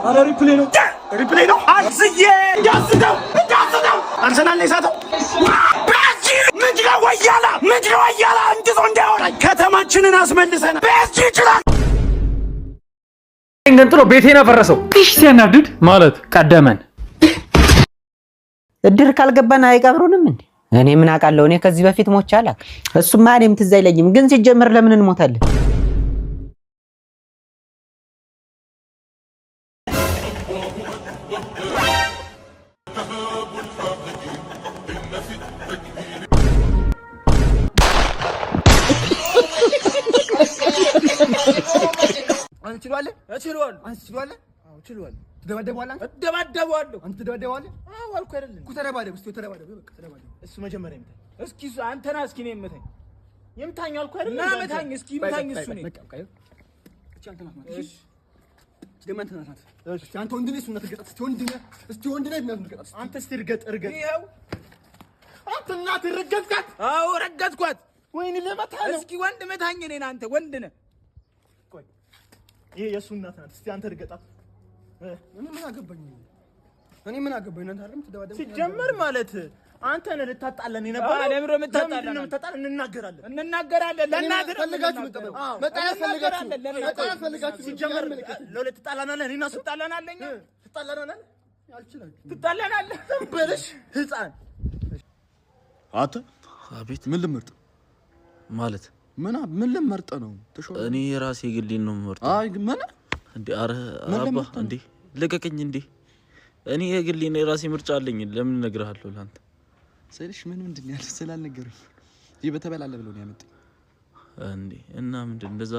አረ ሪፕሌይ ነው አንስዬ እንዳስደው አርሰናል ይሳተው ምንድነው ወያላ እንድዞ እንዳወራኝ ከተማችንን አስመልሰና በእጅ ይችላል እንገንጥሎ ቤቴና ፈረሰው እሺ ሲያናድድ ማለት ቀደመን እድር ካልገባና አይቀብሩንም እንዴ እኔ ምን አውቃለሁ እኔ ከዚህ በፊት ሞቻለሁ እሱማ እኔም ትዝ አይለኝም ግን ሲጀመር ለምን እንሞታለን አንችሏል ተደባደባለሁ አንተ ተደባደባለህ አዎ አልኩ አይደለም እኮ ተደባደብ እስቲ ተደባደብ በቃ ተደባደብ እሱ መጀመሪያ ይምታኝ እስኪ አንተና እስኪ ነው ይምታኝ አልኩ አይደለም ና መታኝ እስኪ ይምታኝ እሱ ነው በቃ በቃ እቺ አንተ ናት እሺ ደማንተ ናት እሺ አንተ ወንድ ነህ እሱ ነው ተገጣጥ እስቲ ወንድ ነህ ነው ተገጣጥ አንተ እስቲ እርገጥ ይኸው አንተ እናት ረገጥካት አዎ ረገጥኳት ወይኔ ለመታ ነው እስኪ ወንድ መታኝ እኔን አንተ ወንድ ነህ ቆይ ይሄ የሱ እናት ናት እስቲ አንተ እርገጣት እኔ ምን አገባኝ እናንተ አይደለም ተደባደቡ ሲጀመር ማለት አንተ ነህ ልታጣለን የነበረው ለምሮ መታጣለን እንናገራለን ለእናትህ ፈልጋችሁ ፈልጋችሁ ሲጀመር ለሁለት ተጣላናለን እኔና ተጣላናለኝ ትጣላናለህ በልሽ ህፃን አተ አቤት ምን ልመርጥ ማለት ምን ልመርጥ ነው እኔ ራሴ ግሌን ነው የምመርጥ አይ ምን እንዴ አረ አባ እንዴ ለቀቀኝ እንዴ እኔ የግሌን የራሴ ምርጫ አለኝ ለምን እነግርሃለሁ ላንተ ሰልሽ ምንድን ነው ያለው ስላልነገረኝ ይሄ በተበላለ ብለው ነው ያመጣኝ እንዴ እና ምንድን እንደዛ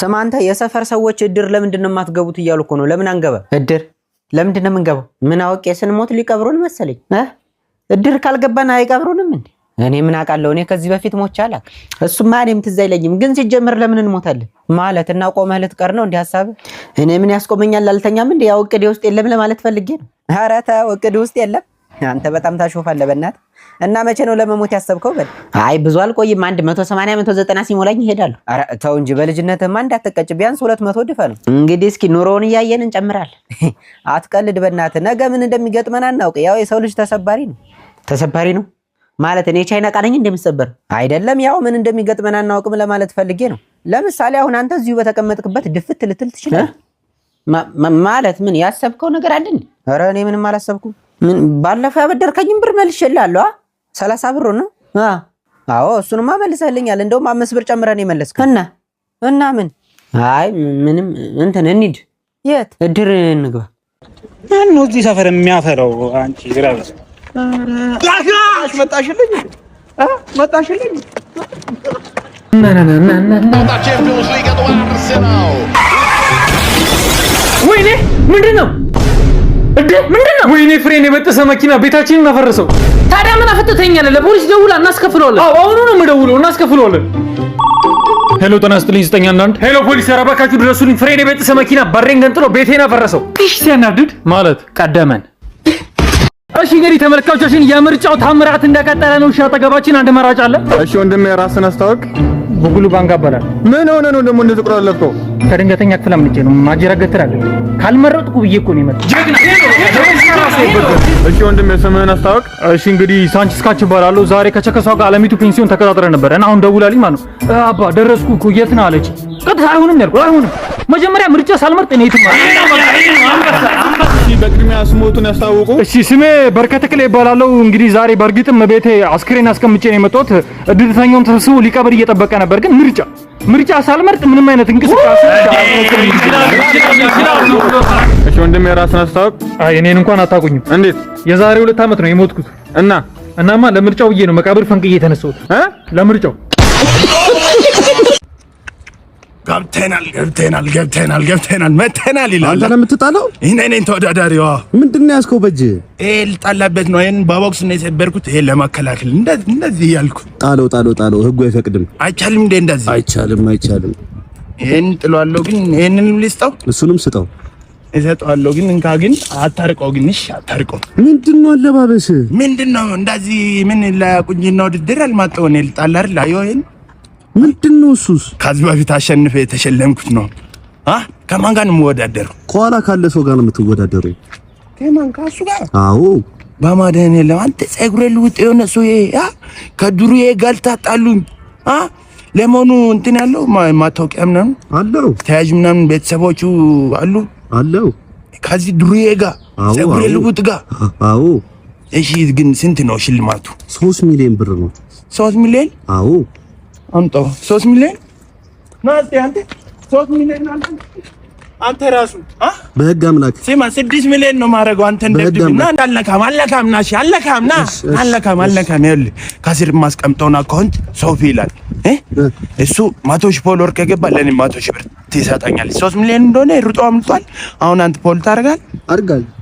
ሰማንተ የሰፈር ሰዎች እድር ለምንድን ነው የማትገቡት እያሉ እኮ ነው ለምን አንገባ እድር ለምንድን ነው የምንገባው ምን አውቄ ስንሞት ሊቀብሩን መሰለኝ እድር ካልገባና አይቀብሩንም እንዴ እኔ ምን አውቃለሁ እኔ ከዚህ በፊት ሞቻለሁ እሱማ እኔም ትዝ አይለኝም ግን ሲጀመር ለምን እንሞታለን ማለት እና ቆመህ ልትቀር ነው እንዴ ሐሳብ እኔ ምን ያስቆመኛል አልተኛም እንዴ ያው እቅዴ ውስጥ የለም ለማለት ፈልጌ ነው ኧረ ተው እቅዴ ውስጥ የለም አንተ በጣም ታሾፋለህ በእናት እና መቼ ነው ለመሞት ያሰብከው በል አይ ብዙ አልቆይም 180 190 ሲሞላኝ ይሄዳል ኧረ ተው እንጂ በልጅነትህማ እንዳትቀጭ ቢያንስ 200 ድፈ ነው እንግዲህ እስኪ ኑሮውን እያየን እንጨምራለን አትቀልድ በእናትህ ነገ ምን እንደሚገጥመን አናውቅ ያው የሰው ልጅ ተሰባሪ ነው ማለት እኔ ቻይና ቃነኝ እንደምሰበር አይደለም ያው ምን እንደሚገጥመን አናውቅም ለማለት ፈልጌ ነው ለምሳሌ አሁን አንተ እዚሁ በተቀመጥክበት ድፍት ልትል ትችላለህ ማለት ምን ያሰብከው ነገር አለ እንዴ ኧረ እኔ ምንም አላሰብኩም ምን ባለፈው ያበደርከኝም ብር መልሼልሃለሁ 30 ብር ነው አዎ እሱንማ መልሰህልኛል እንደውም 5 ብር ጨምረህ ነው የመለስከው እና ምን አይ ምንም እንትን እንሂድ የት እድር እንግባ ማን ነው እዚህ ሰፈር የሚያፈራው አንቺ ግራስ መጣሽልኝ ወይኔ ምንድነው ወይኔ ፍሬን የበጠሰ መኪና ቤታችንን አፈረሰው ታዲያ ምን አፈተተኛለ ለፖሊስ ደውላ እናስከፍለዋለን አዎ አሁን ነው የምደውለው እናስከፍለዋለን ሄሎ ጤና ይስጥልኝ 911 ሄሎ ፖሊስ ሰራባካችሁ ድረሱልኝ ፍሬን የበጠሰ መኪና ባሬን ገንጥሎ ቤቴን አፈረሰው እሺ ሲያናድድ ማለት ቀደመን እሺ እንግዲህ ተመልካቾቻችን የምርጫው ታምራት እንደቀጠለ ነው ሻጠገባችን አንድ መራጭ አለ እሺ ወንድሜ ራስን አስተዋውቅ ጉጉሉ ባንጋ አባላል ምን ሆነ ነው ደግሞ እንደዚህ ቁራል ለፍተው ከድንገተኛ ክፍል አምልጬ ነው ማጅራገትር አለ ካልመረጥኩ ብዬ እኮ ነው የመጣው ጀግና እሺ ወንድሜ ስምህን አስተዋውቅ እሺ እንግዲህ ሳንቺስ ካች እባላለሁ ዛሬ ከቸከሷው ጋር አለሚቱ ፔንሲዮን ተከታትረን ነበር እና አሁን ደውላልኝ ማለት ነው አባ ደረስኩ እኮ የት ነህ አለች ቀጥታ አይሆንም ያልኩት አይሆንም መጀመሪያ ምርጫ ሳልመርጥ እኔ የትም በቅድሚያ ስሞቱን ያስታውቁ እሺ ስሜ በርከተክለ ይባላል እንግዲህ ዛሬ በርግጥም ቤቴ አስክሬን አስቀምጬ ነው የመጣሁት እድልተኛውን ተሰብስቦ ሊቀብር እየጠበቀ ነበር ግን ምርጫ ሳልመርጥ ምንም አይነት እንቅስቃሴ እሺ ወንድሜ ራስን አስተዋውቅ አይ እኔን እንኳን አታውቁኝም እንዴት የዛሬ 2 ዓመት ነው የሞትኩት እናማ ለምርጫው ብዬ ነው መቃብር ፈንቅዬ የተነሳሁት ለምርጫው ገብተናል መተናል ይላል አንተ ለምትጣለው እኔ ተወዳዳሪዋ ምንድነው ያስከው በጅ ልጣላበት ነው ይሄን በቦክስ ነው የሰበርኩት ይሄን ለማከላከል እንደዚህ ያልኩ ጣለው ህጉ አይፈቅድም አይቻልም እንደዚህ አይቻልም ይሄን ጥሏለሁ ግን ይሄንን ልስጠው እሱንም ስጠው እሰጠዋለሁ ግን እንካ ግን አታርቀው ግን እሺ አታርቀው ምንድነው አለባበስ ምንድነው እንደዚህ ምን ለቁንጅና ውድድር አልማጣው ነው ልጣላ አይደል አየው ይሄን ምንድነው እሱስ ከዚህ በፊት አሸንፈ የተሸለምኩት ነው ከማን ጋር ነው የምወዳደረው? ከኋላ ካለ ሰው ጋር ነው የምትወዳደረው። ከማን ከእሱ ጋር? አዎ በማድኃኒዓለም አንተ ፀጉሬ ልውጥ የሆነ ሰው ከዱርዬ ጋር ታጣሉኝ። ለመሆኑ እንትን ያለው ማታወቂያ ምናምን አለው ተያዥ ምናምን ቤተሰቦቹ አለው ከዚህ ዱርዬ ጋር ፀጉሬ ልውጥ ጋር? አዎ። እሺ ግን ስንት ነው ሽልማቱ? 3 ሚሊዮን ብር ነው። 3 ሚሊዮን? አዎ አምጣው 3 ሚሊዮን ናስቲ አንተ 3 ሚሊዮን አንተ ራሱ በህግ አምላክ ስማ 6 ሚሊዮን ነው ማረገው። አንተ እንደድብና አለካም ናሽ አለካም ይኸውልህ ከስር ማስቀምጠውና አካውንት ሶፊ ይላል እሱ 100 ሺህ ፎሎወር ከገባ ለኔ 100 ሺህ ብር ትሰጣኛለህ። 3 ሚሊዮን እንደሆነ ሩጦ አምጥቷል። አሁን አንተ ፖል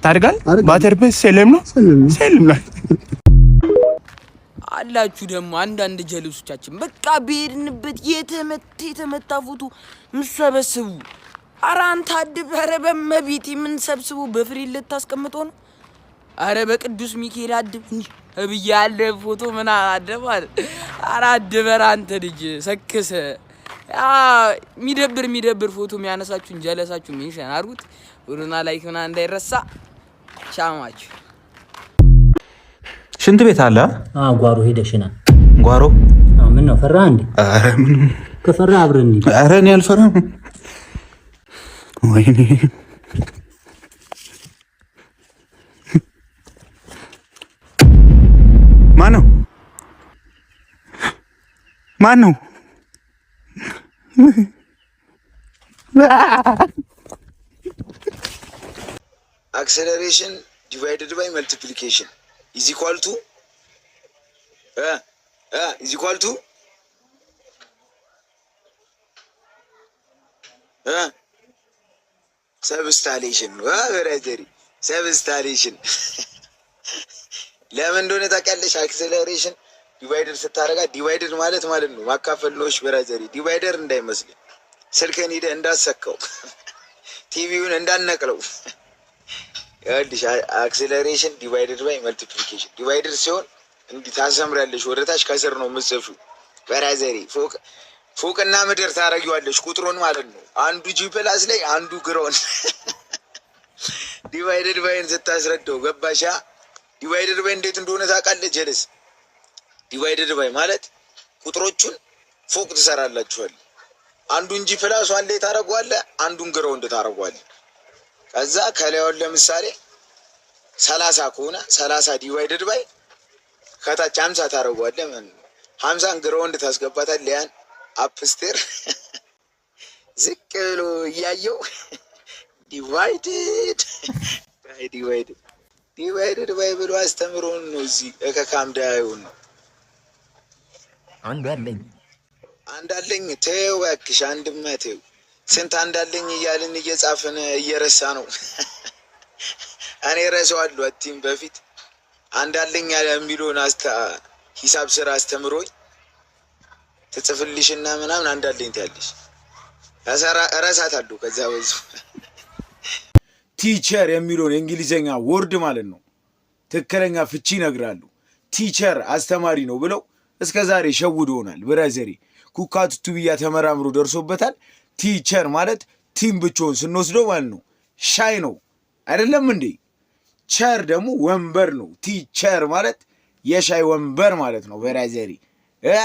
ታርጋል ባተርበስ ሰለም ነው አላችሁ ደግሞ አንዳንድ ጀለሶቻችን በቃ በሄድንበት የተመታ ፎቶ ምሰበስቡ። ኧረ አንተ አድበረ በመቤት ምን ሰብስቡ በፍሬ ልታስቀምጠው ነው? ኧረ በቅዱስ ሚካኤል አድብ እንጂ እብያ ያለ ፎቶ ምን አደባል? ኧረ አድበረ አንተ ልጅ ሰክሰ የሚደብር ፎቶ የሚያነሳችሁን ጀለሳችሁ ሜንሽን አድርጉት። ሁሉና ላይክ ምናምን እንዳይረሳ። ሻማችሁ ሽንት ቤት አለ? ጓሮ ሄደሽና ጓሮ? ምን ነው ፈራ እንዴ? ኧረ ምን ከፈራ አብረን እንዴ? ኧረ እኔ አልፈራም። ወይኔ ማን ነው? አክሰለሬሽን ዲቫይድድ ባይ መልቲፕሊኬሽን is equal to ሰብስታሌሽን ብራዘሪ ሰብስታሌሽን ለምን እንደሆነ ታውቂያለሽ? አክሰለሬሽን ዲቫይደር ስታረጋ ዲቫይደር ማለት ነው ማካፈል ነው። እሺ ብራዘሪ ዲቫይደር እንዳይመስል ስልከን ሄደህ እንዳሰከው ቲቪውን እንዳነቅለው ያልሽ አክሰለሬሽን ዲቫይደድ ባይ መልቲፕሊኬሽን ዲቫይደር ሲሆን እንዲህ ታሰምራለሽ። ወደታች ከስር ነው የምትጽፊው ብራዘሪ ፎቅና ምድር ታረጊዋለሽ ቁጥሩን ማለት ነው። አንዱ ጂ ፕላስ ላይ አንዱ ግሮን ዲቫይደድ ባይን ስታስረዳው ገባሻ? ዲቫይደድ ባይ እንዴት እንደሆነ ታውቃለህ ጀለስ? ዲቫይደድ ባይ ማለት ቁጥሮቹን ፎቅ ትሰራላችኋል። አንዱን ጂ ፕላስ አንዴ ታረጋዋለህ፣ አንዱን ግሮን ታረጋዋለህ። ከዛ ከላይውን ለምሳሌ 30 ከሆነ 30 ዲቫይደድ ባይ ከታች 50 ታረጋዋለህ ማለት ነው። 50 ግሮን ታስገባታለህ። ያን አፕስቴር ዝቅ ብሎ እያየው ዲቫይድድ ባይ ብሎ አስተምሮን ነው። እዚህ ከካምዳዩን አንዱ አለኝ ተይው እባክሽ፣ አንድማ ተይው። ስንት አንዳለኝ እያልን እየጻፍን እየረሳ ነው። እኔ ረሳዋለሁ። አቲም በፊት አንዳለኝ የሚለውን ሂሳብ ስራ አስተምሮኝ ትጽፍልሽና ምናምን አንዳለኝ ትያለሽ እረሳታለሁ። ከዛ በዙ ቲቸር የሚለውን የእንግሊዘኛ ወርድ ማለት ነው ትክክለኛ ፍቺ ይነግራሉ። ቲቸር አስተማሪ ነው ብለው እስከ ዛሬ ሸውዶናል። ብራዘሪ ኩካቱቱ ብያ ተመራምሮ ደርሶበታል። ቲቸር ማለት ቲም ብቻውን ስንወስደው ማለት ነው ሻይ ነው አይደለም እንዴ? ቸር ደግሞ ወንበር ነው። ቲቸር ማለት የሻይ ወንበር ማለት ነው። ብራዘሪ ኧረ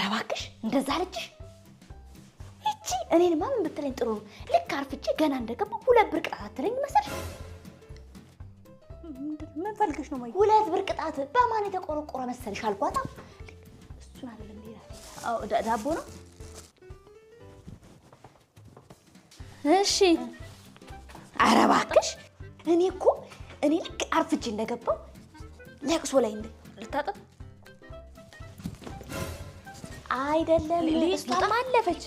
እባክሽ እንደዛ አለችሽ? እቺ እኔንማ ምን ብትለኝ ጥሩ ነው። ልክ አርፍቼ ገና እንደገባሁ 2 ብር ቅጣት አትለኝ መሰለሽ? ምን ፈልገሽ ነው? 2 ብር ቅጣት በማን የተቆረቆረ መሰለሽ አልኳታ። እሱን አይደለም ሌላ ዳቦ ነው። እሺ ኧረ እባክሽ እኔ ልክ አርፍቼ እንደገባሁ ለቅሶ ላይ ልታጠብ አይደለም እሷም አለፈች።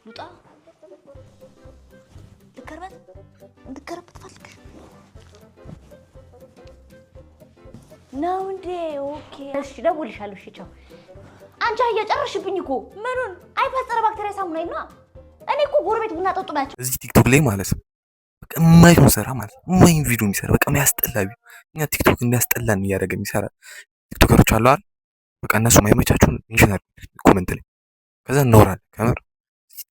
ሉጣ ልከረበት ፈልገሽ ነው እንዴ? ኦኬ እሺ ደውልሻለሁ። እሺ ቻው። አንቺ እየጨረሽብኝ እኮ ምኑን? አይፈጸረ ባክቴሪያ ሳሙና ይና እኔ እኮ ጎረቤት ቡና ጠጡ ናቸው እዚህ ቲክቶክ ላይ ማለት ነው። በቃ የማይሆን ሰራ ማለት ነው። የማይሆን ቪዲዮ የሚሰራ በቃ የሚያስጠላ ቪዲዮ። እኛ ቲክቶክ እንዲያስጠላን እያደረገ የሚሰራ ቲክቶከሮች አሉ አይደል? በቃ እነሱ ማይመቻችሁን ኢንጂነር ኮመንት ላይ ከዛ እናወራለን። ከምር